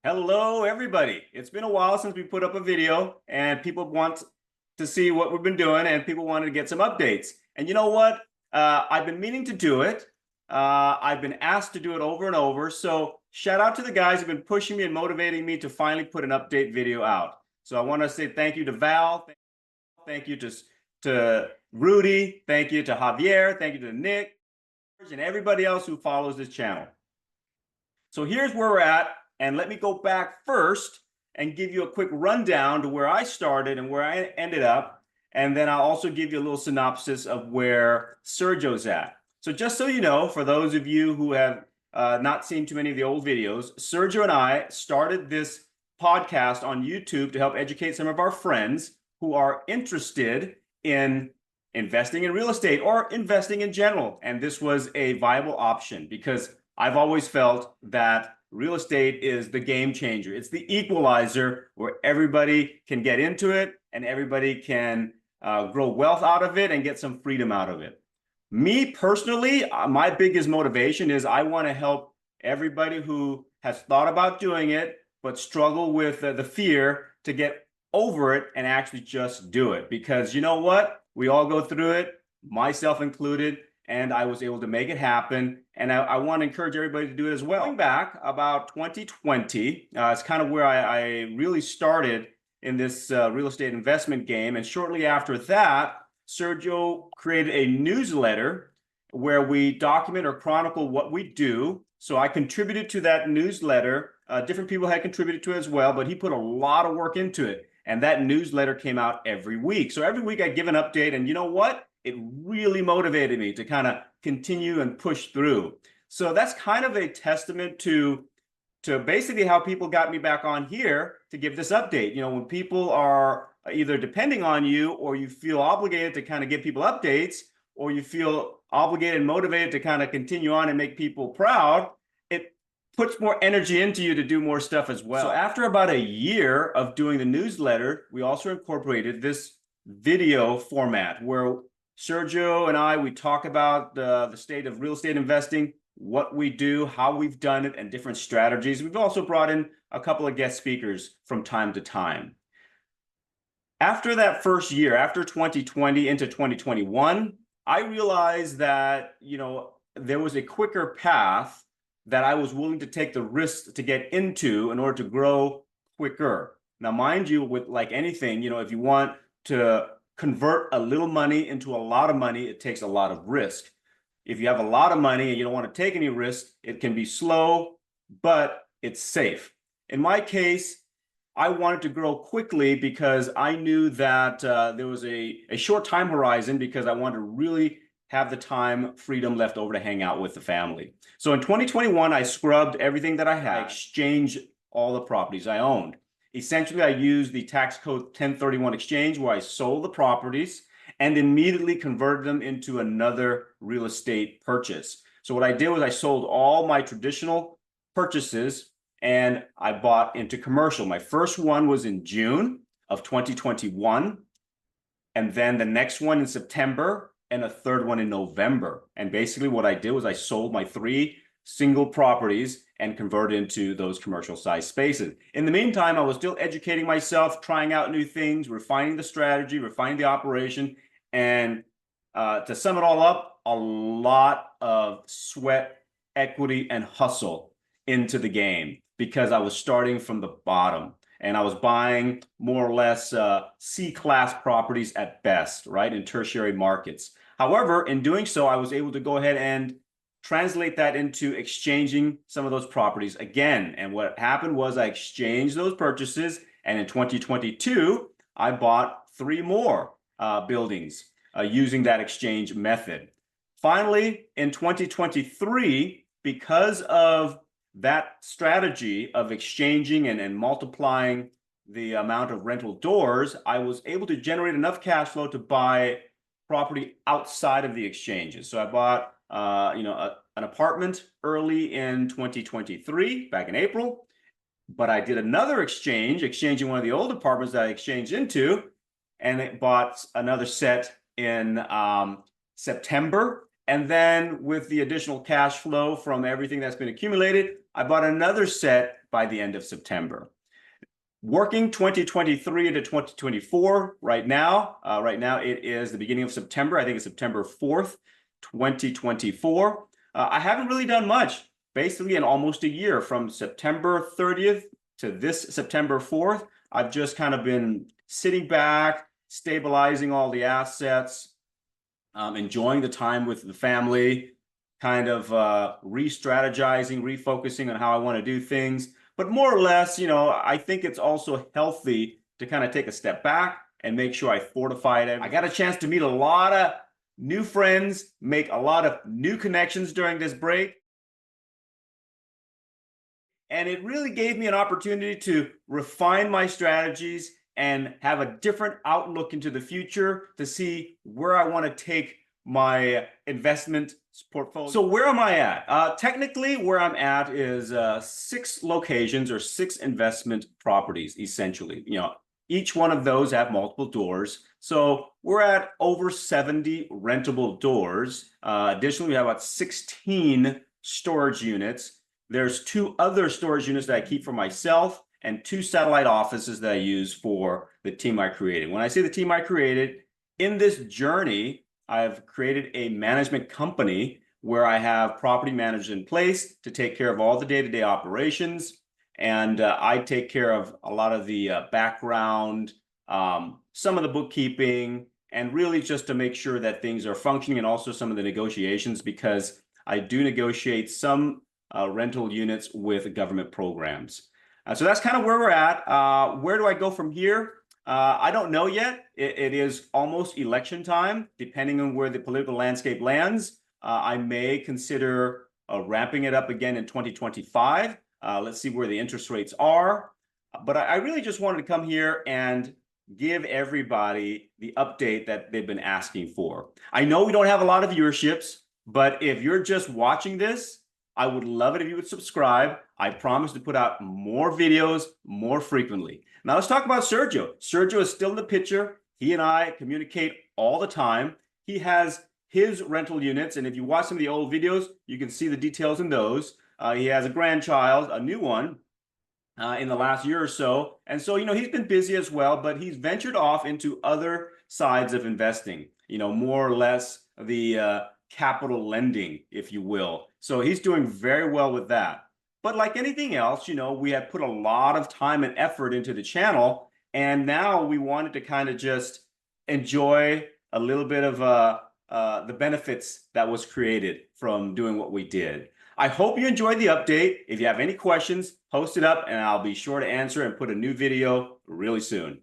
Hello, everybody. It's been a while since we put up a video, and people want to see what we've been doing, and people wanted to get some updates. And you know what? I've been meaning to do it. I've been asked to do it over and over. So shout out to the guys who've been pushing me and motivating me to finally put an update video out. So I want to say thank you to Val. Thank you to Rudy. Thank you to Javier. Thank you to Nick and everybody else who follows this channel. So here's where we're at. And let me go back first and give you a quick rundown to where I started and where I ended up. And then I'll also give you a little synopsis of where Sergio's at. So just so you know, for those of you who have not seen too many of the old videos, Sergio and I started this podcast on YouTube to help educate some of our friends who are interested in investing in real estate or investing in general. And this was a viable option because I've always felt that real estate is the game changer. It's the equalizer where everybody can get into it and everybody can grow wealth out of it and get some freedom out of it. Me personally, my biggest motivation is I want to help everybody who has thought about doing it but struggle with the fear to get over it and actually just do it. Because you know what? We all go through it, myself included, and I was able to make it happen. And I want to encourage everybody to do it as well. Going back about 2020, it's kind of where I really started in this real estate investment game. And shortly after that, Sergio created a newsletter where we document or chronicle what we do. So I contributed to that newsletter. Different people had contributed to it as well, but he put a lot of work into it. And that newsletter came out every week. So every week I give an update, and you know what? It really motivated me to kind of continue and push through. So that's kind of a testament to basically how people got me back on here to give this update. You know, when people are either depending on you or you feel obligated to kind of give people updates, or you feel obligated and motivated to kind of continue on and make people proud, it puts more energy into you to do more stuff as well. So after about a year of doing the newsletter, we also incorporated this video format where Sergio and we talk about the state of real estate investing, what we do, how we've done it, and different strategies. We've also brought in a couple of guest speakers from time to time. After that first year, after 2020 into 2021, I realized that, you know, there was a quicker path that I was willing to take the risk to get into in order to grow quicker. Now, mind you, with like anything, you know, if you want to convert a little money into a lot of money, it takes a lot of risk. If you have a lot of money and you don't want to take any risk, it can be slow, but it's safe. In my case, I wanted to grow quickly because I knew that there was a short time horizon because I wanted to really have the time, freedom left over to hang out with the family. So in 2021, I scrubbed everything that I had, exchanged all the properties I owned. Essentially, I used the tax code 1031 exchange where I sold the properties and immediately converted them into another real estate purchase. So what I did was I sold all my traditional purchases and I bought into commercial. My first one was in June of 2021, and then the next one in September, and a third one in November. And basically what I did was I sold my 3 single properties and converted into those commercial size spaces. In the meantime, I was still educating myself, trying out new things, refining the strategy, refining the operation. And to sum it all up, a lot of sweat, equity, and hustle into the game because I was starting from the bottom and I was buying more or less C-class properties at best, right, in tertiary markets. However, in doing so, I was able to go ahead and translate that into exchanging some of those properties again. And what happened was I exchanged those purchases, and in 2022, I bought 3 more buildings using that exchange method. Finally, in 2023, because of that strategy of exchanging and multiplying the amount of rental doors, I was able to generate enough cash flow to buy property outside of the exchanges. So I bought an apartment early in 2023, back in April, but I did another exchanging one of the old apartments that I exchanged into, and it bought another set in September. And then with the additional cash flow from everything that's been accumulated, I bought another set by the end of September. Working 2023 into 2024 right now. Right now it is the beginning of September. I think it's September 4th, 2024. I haven't really done much, basically in almost a year. From September 30th to this September 4th, I've just kind of been sitting back, stabilizing all the assets, enjoying the time with the family, kind of re-strategizing, refocusing on how I want to do things. But more or less, I think it's also healthy to kind of take a step back and make sure I fortified it. I got a chance to meet a lot of new friends, make a lot of new connections during this break. And it really gave me an opportunity to refine my strategies and have a different outlook into the future to see where I want to take my investment portfolio. So where am I at? Technically, where I'm at is 6 locations or 6 investment properties, essentially. Each one of those have multiple doors. So we're at over 70 rentable doors. Additionally, we have about 16 storage units. There's 2 other storage units that I keep for myself and 2 satellite offices that I use for the team I created. When I say the team I created, in this journey, I've created a management company where I have property managers in place to take care of all the day-to-day operations. And I take care of a lot of the background, some of the bookkeeping, and really just to make sure that things are functioning, and also some of the negotiations, because I do negotiate some rental units with government programs. So that's kind of where we're at. Where do I go from here? I don't know yet. It is almost election time. Depending on where the political landscape lands, I may consider ramping it up again in 2025. Let's see where the interest rates are. But I really just wanted to come here and give everybody the update that they've been asking for. I know we don't have a lot of viewerships, but if you're just watching this, I would love it if you would subscribe. I promise to put out more videos more frequently. Now let's talk about Sergio. Sergio is still in the picture. He and I communicate all the time. He has his rental units, and if you watch some of the old videos, you can see the details in those. He has a grandchild, a new one, in the last year or so. And so, he's been busy as well, but he's ventured off into other sides of investing, more or less the capital lending, if you will. So he's doing very well with that. But like anything else, we have put a lot of time and effort into the channel, and now we wanted to kind of just enjoy a little bit of the benefits that was created from doing what we did. I hope you enjoyed the update. If you have any questions, post it up and I'll be sure to answer and put a new video really soon.